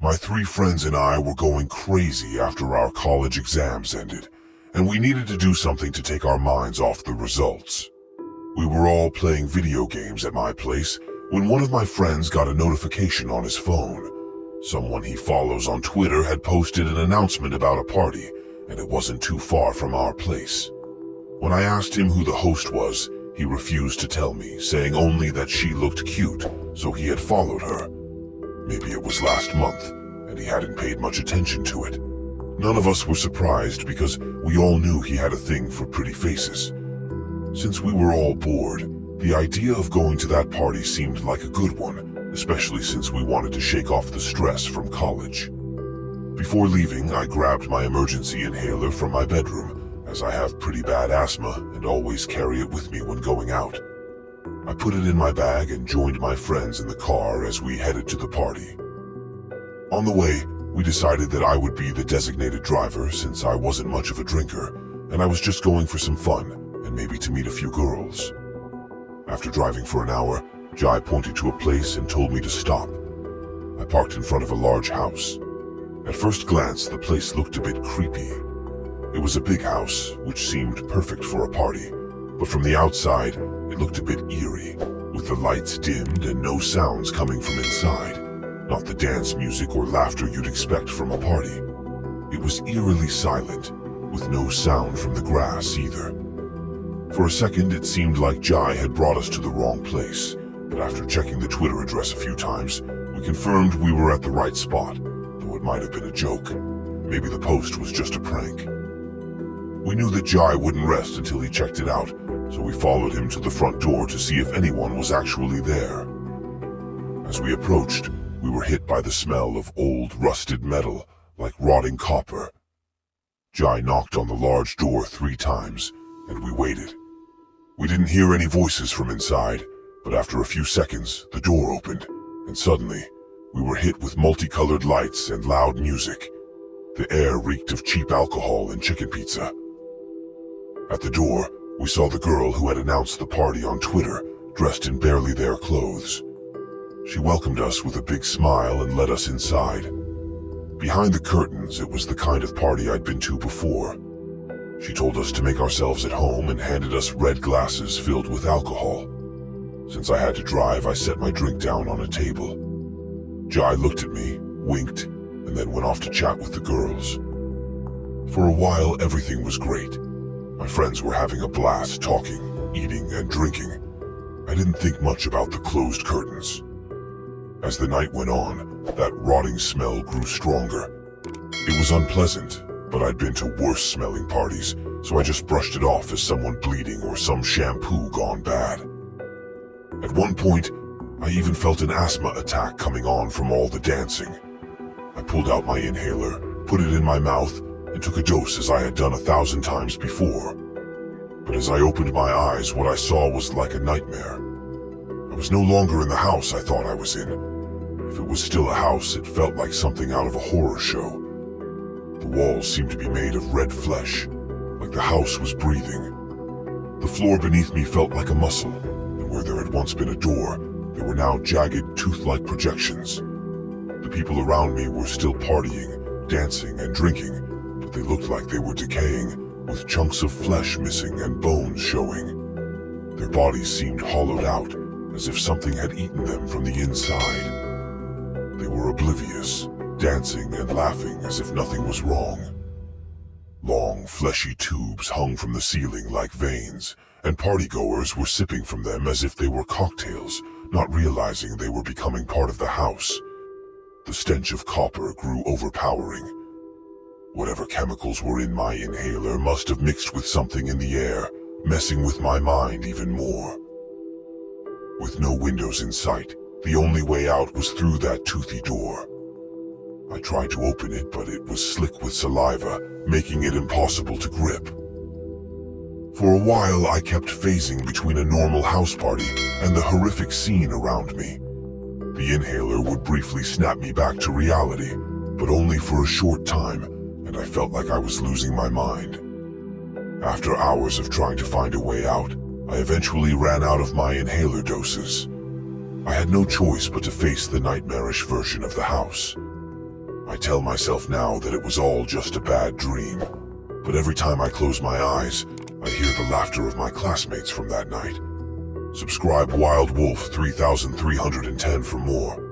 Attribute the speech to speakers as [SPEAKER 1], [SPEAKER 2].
[SPEAKER 1] My three friends and I were going crazy after our college exams ended, and we needed to do something to take our minds off the results. We were all playing video games at my place when one of my friends got a notification on his phone. Someone he follows on Twitter had posted an announcement about a party, and it wasn't too far from our place. When I asked him who the host was, he refused to tell me, saying only that she looked cute, so he had followed her. Maybe it was last month, and he hadn't paid much attention to it. None of us were surprised because we all knew he had a thing for pretty faces. Since we were all bored, the idea of going to that party seemed like a good one, especially since we wanted to shake off the stress from college. Before leaving, I grabbed my emergency inhaler from my bedroom, as I have pretty bad asthma and always carry it with me when going out. I put it in my bag and joined my friends in the car as we headed to the party. On the way, we decided that I would be the designated driver since I wasn't much of a drinker, and I was just going for some fun and maybe to meet a few girls. After driving for an hour, Jai pointed to a place and told me to stop. I parked in front of a large house. At first glance, the place looked a bit creepy. It was a big house, which seemed perfect for a party, but from the outside, it looked a bit eerie, with the lights dimmed and no sounds coming from inside. Not the dance music or laughter you'd expect from a party. It was eerily silent, with no sound from the grass either. For a second, it seemed like Jai had brought us to the wrong place, but after checking the Twitter address a few times, we confirmed we were at the right spot, though it might have been a joke. Maybe the post was just a prank. We knew that Jai wouldn't rest until he checked it out, so we followed him to the front door to see if anyone was actually there. As we approached, we were hit by the smell of old, rusted metal, like rotting copper. Jai knocked on the large door 3 times, and we waited. We didn't hear any voices from inside, but after a few seconds, the door opened, and suddenly, we were hit with multicolored lights and loud music. The air reeked of cheap alcohol and chicken pizza. At the door, we saw the girl who had announced the party on Twitter, dressed in barely their clothes. She welcomed us with a big smile and led us inside. Behind the curtains, it was the kind of party I'd been to before. She told us to make ourselves at home and handed us red glasses filled with alcohol. Since I had to drive, I set my drink down on a table. Jai looked at me, winked, and then went off to chat with the girls. For a while, everything was great. My friends were having a blast talking, eating, and drinking. I didn't think much about the closed curtains. As the night went on, that rotting smell grew stronger. It was unpleasant, but I'd been to worse-smelling parties, so I just brushed it off as someone bleeding or some shampoo gone bad. At one point, I even felt an asthma attack coming on from all the dancing. I pulled out my inhaler, put it in my mouth, and took a dose as I had done 1,000 times before. But as I opened my eyes, what I saw was like a nightmare. I was no longer in the house I thought I was in. If it was still a house, it felt like something out of a horror show. The walls seemed to be made of red flesh, like the house was breathing. The floor beneath me felt like a muscle, and where there had once been a door, there were now jagged, tooth-like projections. The people around me were still partying, dancing, and drinking, but they looked like they were decaying, with chunks of flesh missing and bones showing. Their bodies seemed hollowed out, as if something had eaten them from the inside. They were oblivious, dancing and laughing as if nothing was wrong. Long, fleshy tubes hung from the ceiling like veins, and partygoers were sipping from them as if they were cocktails, not realizing they were becoming part of the house. The stench of copper grew overpowering. Whatever chemicals were in my inhaler must have mixed with something in the air, messing with my mind even more. With no windows in sight, the only way out was through that toothy door. I tried to open it, but it was slick with saliva, making it impossible to grip. For a while, I kept phasing between a normal house party and the horrific scene around me. The inhaler would briefly snap me back to reality, but only for a short time, and I felt like I was losing my mind. After hours of trying to find a way out, I eventually ran out of my inhaler doses. I had no choice but to face the nightmarish version of the house. I tell myself now that it was all just a bad dream. But every time I close my eyes, I hear the laughter of my classmates from that night. Subscribe Wild Wolf 3310 for more.